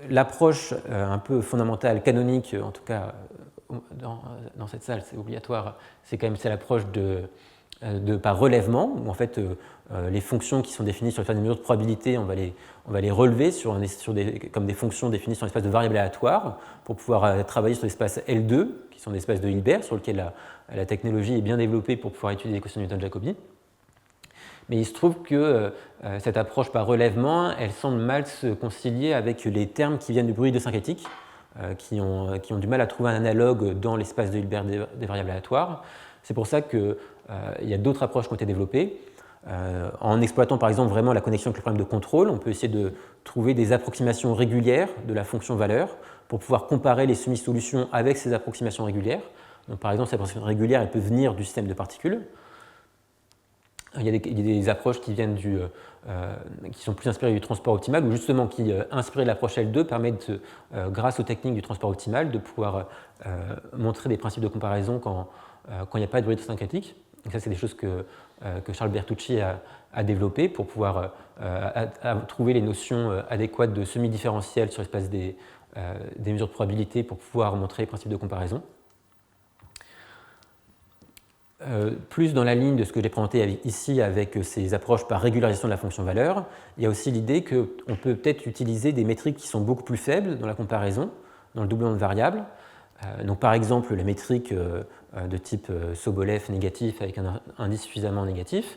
L'approche un peu fondamentale, canonique, en tout cas dans cette salle, c'est obligatoire, c'est quand même l'approche par relèvement, où en fait les fonctions qui sont définies sur l'espace des mesures de probabilité, on va les relever comme des fonctions définies sur l'espace de variables aléatoires pour pouvoir travailler sur l'espace L2, qui sont des espaces de Hilbert, sur lesquels la technologie est bien développée pour pouvoir étudier les équations de Newton-Jacobi. Mais il se trouve que cette approche par relèvement, elle semble mal se concilier avec les termes qui viennent du bruit idiosyncratique, qui ont du mal à trouver un analogue dans l'espace de Hilbert des variables aléatoires. C'est pour ça qu'il y a d'autres approches qui ont été développées. En exploitant par exemple vraiment la connexion avec le problème de contrôle, on peut essayer de trouver des approximations régulières de la fonction valeur pour pouvoir comparer les semi-solutions avec ces approximations régulières. Donc, par exemple, cette approximation régulière, elle peut venir du système de particules. Il y a des approches qui viennent qui sont plus inspirées du transport optimal, ou justement qui, inspirées de l'approche L2, permettent, grâce aux techniques du transport optimal, de pouvoir montrer des principes de comparaison quand il n'y a pas de bruit syncrétique. Donc ça, c'est des choses que Charles Bertucci a développées pour pouvoir trouver les notions adéquates de semi-différentiel sur l'espace des mesures de probabilité pour pouvoir montrer les principes de comparaison. Plus dans la ligne de ce que j'ai présenté ici avec ces approches par régularisation de la fonction valeur, il y a aussi l'idée qu'on peut peut-être utiliser des métriques qui sont beaucoup plus faibles dans la comparaison, dans le doublement de variables. Donc par exemple la métrique de type Sobolev négatif avec un indice suffisamment négatif,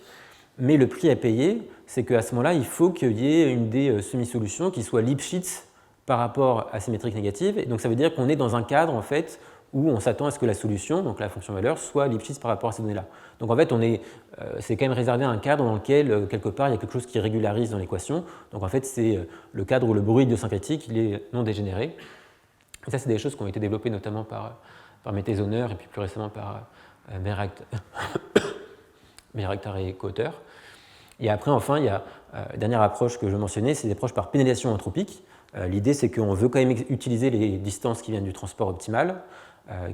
mais le prix à payer, c'est qu'à ce moment-là, il faut qu'il y ait une des semi-solutions qui soit Lipschitz par rapport à ces métriques négatives. Et donc ça veut dire qu'on est dans un cadre en fait où on s'attend à ce que la solution, donc la fonction valeur, soit Lipschitz par rapport à ces données-là. Donc en fait, c'est quand même réservé à un cadre dans lequel, quelque part, il y a quelque chose qui régularise dans l'équation. Donc en fait, c'est le cadre où le bruit idiosyncratique il est non dégénéré. Et ça, c'est des choses qui ont été développées notamment par Metezoner et puis plus récemment par Bayraktar et co-auteurs. Et après, enfin, il y a la dernière approche que je mentionnais, c'est l'approche par pénalisation anthropique. L'idée, c'est qu'on veut quand même utiliser les distances qui viennent du transport optimal,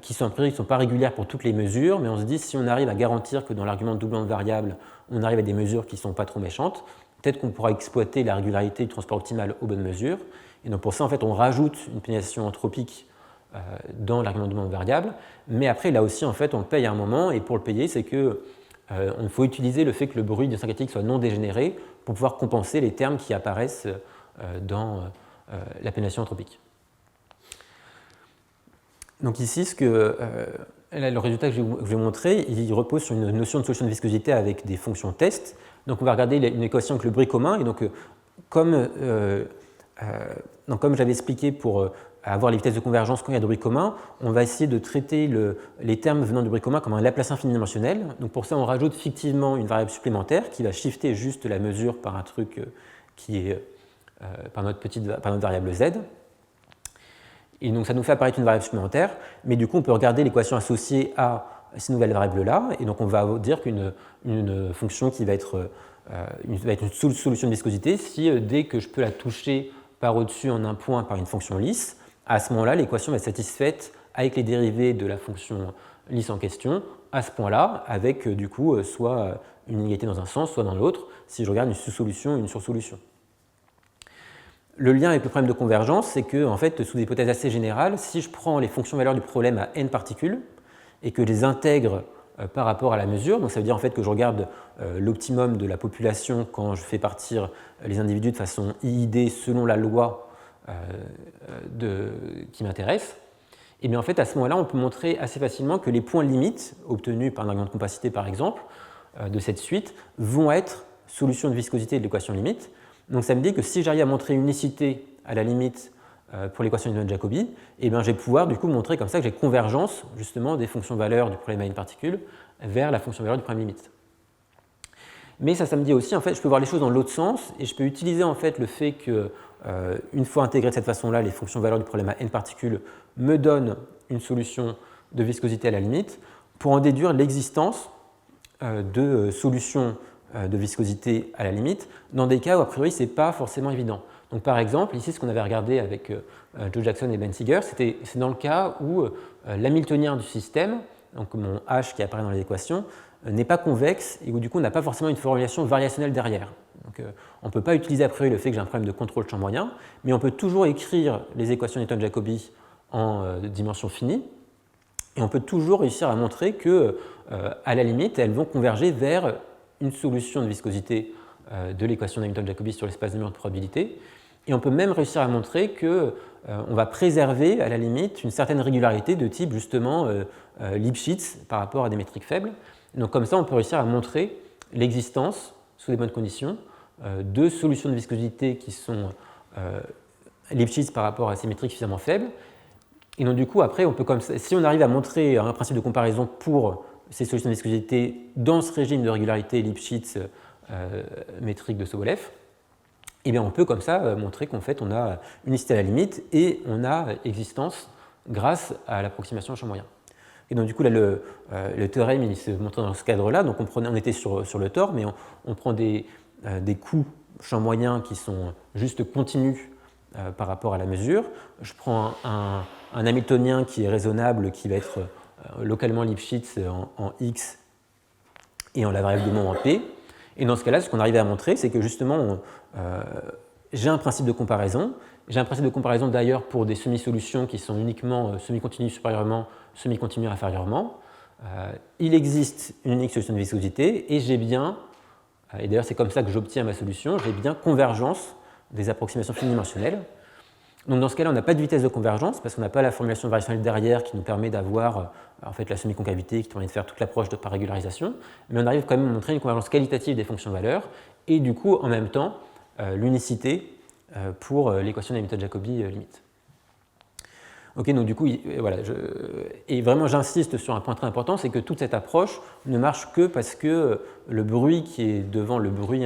qui sont pas régulières pour toutes les mesures, mais on se dit si on arrive à garantir que dans l'argument de doublement de variable, on arrive à des mesures qui ne sont pas trop méchantes, peut-être qu'on pourra exploiter la régularité du transport optimal aux bonnes mesures. Et donc pour ça, en fait, on rajoute une pénalisation anthropique dans l'argument de doublement de variable, mais après, là aussi, en fait, on le paye à un moment, et pour le payer, c'est que on faut utiliser le fait que le bruit idiosyncratique soit non dégénéré pour pouvoir compenser les termes qui apparaissent dans la pénalisation anthropique. Donc ici, là, le résultat que je vais vous montrer, il repose sur une notion de solution de viscosité avec des fonctions test. Donc on va regarder une équation avec le bruit commun. Et donc, comme j'avais expliqué pour avoir les vitesses de convergence quand il y a de bruit commun, on va essayer de traiter les termes venant du bruit commun comme un Laplacien finidimensionnel. Donc pour ça, on rajoute fictivement une variable supplémentaire qui va shifter juste la mesure par un truc qui est par notre variable z. Et donc ça nous fait apparaître une variable supplémentaire, mais du coup on peut regarder l'équation associée à ces nouvelles variables-là, et donc on va dire qu'une fonction qui va être une solution de viscosité si dès que je peux la toucher par au-dessus en un point par une fonction lisse, à ce moment-là l'équation va être satisfaite avec les dérivés de la fonction lisse en question, à ce point-là, avec du coup soit une inégalité dans un sens, soit dans l'autre, si je regarde une sous-solution ou une sursolution. Le lien avec le problème de convergence, c'est que, en fait, sous des hypothèses assez générales, si je prends les fonctions valeurs du problème à n particules et que je les intègre par rapport à la mesure, donc ça veut dire en fait que je regarde l'optimum de la population quand je fais partir les individus de façon IID selon la loi qui m'intéresse, et bien en fait à ce moment-là, on peut montrer assez facilement que les points limites obtenus par un argument de compacité par exemple de cette suite vont être solutions de viscosité de l'équation limite. Donc ça me dit que si j'arrive à montrer une unicité à la limite pour l'équation de Newton-Jacobi, eh bien, je vais pouvoir du coup montrer comme ça que j'ai convergence justement des fonctions valeurs du problème à une particule vers la fonction valeur du problème limite. Mais ça me dit aussi, en fait, je peux voir les choses dans l'autre sens et je peux utiliser en fait le fait que une fois intégrées de cette façon-là, les fonctions valeurs du problème à n particules me donnent une solution de viscosité à la limite pour en déduire l'existence de solutions de viscosité à la limite, dans des cas où a priori ce n'est pas forcément évident. Donc par exemple, ici ce qu'on avait regardé avec Joe Jackson et Ben Seeger, c'est dans le cas où l'hamiltonien du système, donc mon H qui apparaît dans les équations, n'est pas convexe et où du coup on n'a pas forcément une formulation variationnelle derrière. Donc, on ne peut pas utiliser a priori le fait que j'ai un problème de contrôle de champ moyen, mais on peut toujours écrire les équations Newton-Jacobi en dimension finie, et on peut toujours réussir à montrer que, à la limite, elles vont converger vers une solution de viscosité de l'équation Hamilton-Jacobi sur l'espace de Mur de probabilité. Et on peut même réussir à montrer qu'on va préserver à la limite une certaine régularité de type justement Lipschitz par rapport à des métriques faibles. Et donc comme ça, on peut réussir à montrer l'existence, sous des bonnes conditions, de solutions de viscosité qui sont Lipschitz par rapport à ces métriques suffisamment faibles. Et donc du coup, après, on peut comme ça, si on arrive à montrer un principe de comparaison pour ces solutions de viscosité dans ce régime de régularité Lipschitz métrique de Sobolev, eh bien on peut comme ça montrer qu'en fait on a unicité à la limite et on a existence grâce à l'approximation au champ moyen. Et donc du coup là le théorème il se montre dans ce cadre-là, donc on était sur le tore, mais on prend des coûts champ moyen qui sont juste continus par rapport à la mesure. Je prends un hamiltonien qui est raisonnable, qui va être localement Lipschitz en x et en la variable de moment en p. Et dans ce cas-là, ce qu'on arrivait à montrer, c'est que justement, j'ai un principe de comparaison. J'ai un principe de comparaison d'ailleurs pour des semi-solutions qui sont uniquement semi-continues supérieurement, semi-continues inférieurement. Il existe une unique solution de viscosité et j'ai bien, et d'ailleurs c'est comme ça que j'obtiens ma solution, j'ai bien convergence des approximations finidimensionnelles. Donc dans ce cas-là, on n'a pas de vitesse de convergence parce qu'on n'a pas la formulation variationnelle derrière qui nous permet d'avoir en fait, la semi-concavité qui permet de faire toute l'approche par régularisation, mais on arrive quand même à montrer une convergence qualitative des fonctions valeurs et du coup en même temps l'unicité pour l'équation d'Hamilton-Jacobi limite. Ok, donc du coup, voilà, et vraiment j'insiste sur un point très important, c'est que toute cette approche ne marche que parce que le bruit qui est devant le bruit,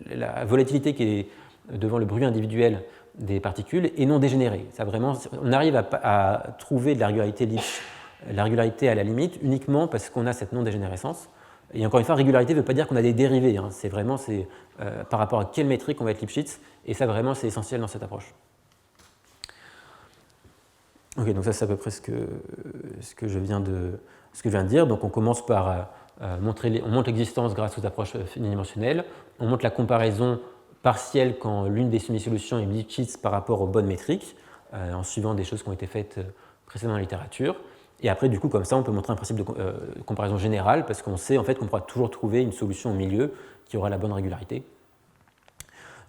la volatilité qui est devant le bruit individuel des particules est non dégénérée. Ça vraiment, on arrive à trouver de la régularité à la limite uniquement parce qu'on a cette non-dégénérescence. Et encore une fois, régularité ne veut pas dire qu'on a des dérivés. Hein. C'est vraiment par rapport à quelle métrique on va être Lipschitz. Et ça, vraiment, c'est essentiel dans cette approche. Ok, donc ça, c'est à peu près ce que je viens de dire. Donc on commence par on montre l'existence grâce aux approches finidimensionnelles. On montre la comparaison partielle quand l'une des semi-solutions est Lipschitz par rapport aux bonnes métriques, en suivant des choses qui ont été faites précédemment dans la littérature. Et après, du coup, comme ça, on peut montrer un principe de comparaison générale parce qu'on sait en fait qu'on pourra toujours trouver une solution au milieu qui aura la bonne régularité.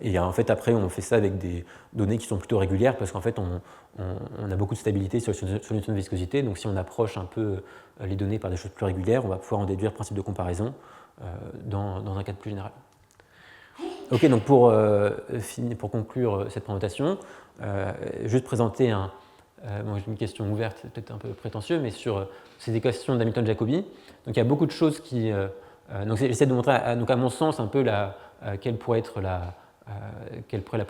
Et en fait, après, on fait ça avec des données qui sont plutôt régulières parce qu'en fait, on a beaucoup de stabilité sur les notions de viscosité. Donc, si on approche un peu les données par des choses plus régulières, on va pouvoir en déduire le principe de comparaison dans un cadre plus général. Ok, donc pour conclure cette présentation, juste présenter une question ouverte, c'est peut-être un peu prétentieux, mais sur ces équations d'Hamilton-Jacobi. Donc il y a beaucoup de choses qui... donc j'essaie de montrer, à mon sens, un peu quelle pourrait être la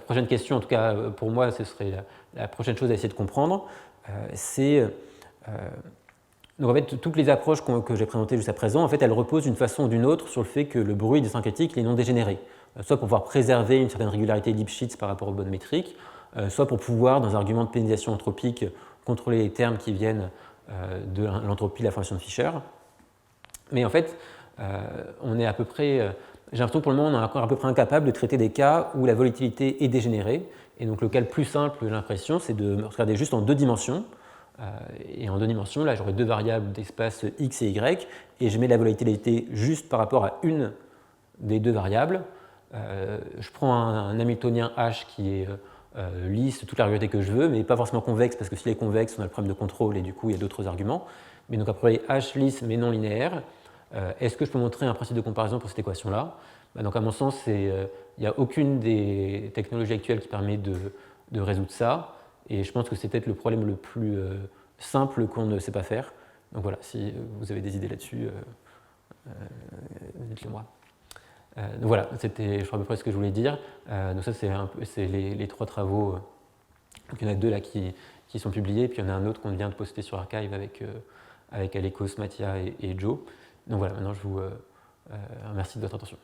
prochaine question. En tout cas, pour moi, ce serait la prochaine chose à essayer de comprendre. Donc en fait, toutes les approches que j'ai présentées jusqu'à présent, en fait, elles reposent d'une façon ou d'une autre sur le fait que le bruit des syncrétiques est non dégénéré, soit pour pouvoir préserver une certaine régularité Lipschitz par rapport aux bonnes métriques, soit pour pouvoir, dans un argument de pénalisation entropique, contrôler les termes qui viennent de l'entropie de la formation de Fischer. Mais en fait, on est à peu près, j'ai l'impression que pour le moment, on est encore à peu près incapable de traiter des cas où la volatilité est dégénérée. Et donc le cas le plus simple, j'ai l'impression, c'est de regarder juste en 2 dimensions. Et en 2 dimensions, là, j'aurai 2 variables d'espace x et y, et je mets la volatilité juste par rapport à une des 2 variables. Je prends un Hamiltonien H qui est lisse, toute la régularité que je veux, mais pas forcément convexe, parce que s'il est convexe, on a le problème de contrôle, et du coup, il y a d'autres arguments. Mais donc, après H lisse, mais non linéaire, est-ce que je peux montrer un principe de comparaison pour cette équation-là? Donc, à mon sens, il n'y a aucune des technologies actuelles qui permet de résoudre ça. Et je pense que c'est peut-être le problème le plus simple qu'on ne sait pas faire. Donc voilà, si vous avez des idées là-dessus, dites-le moi. Donc voilà, c'était je crois à peu près ce que je voulais dire. Donc ça, c'est les 3 travaux. Donc il y en a 2 là qui sont publiés, puis il y en a un autre qu'on vient de poster sur Archive avec Alekos, Mathia et Joe. Donc voilà, maintenant je vous remercie de votre attention.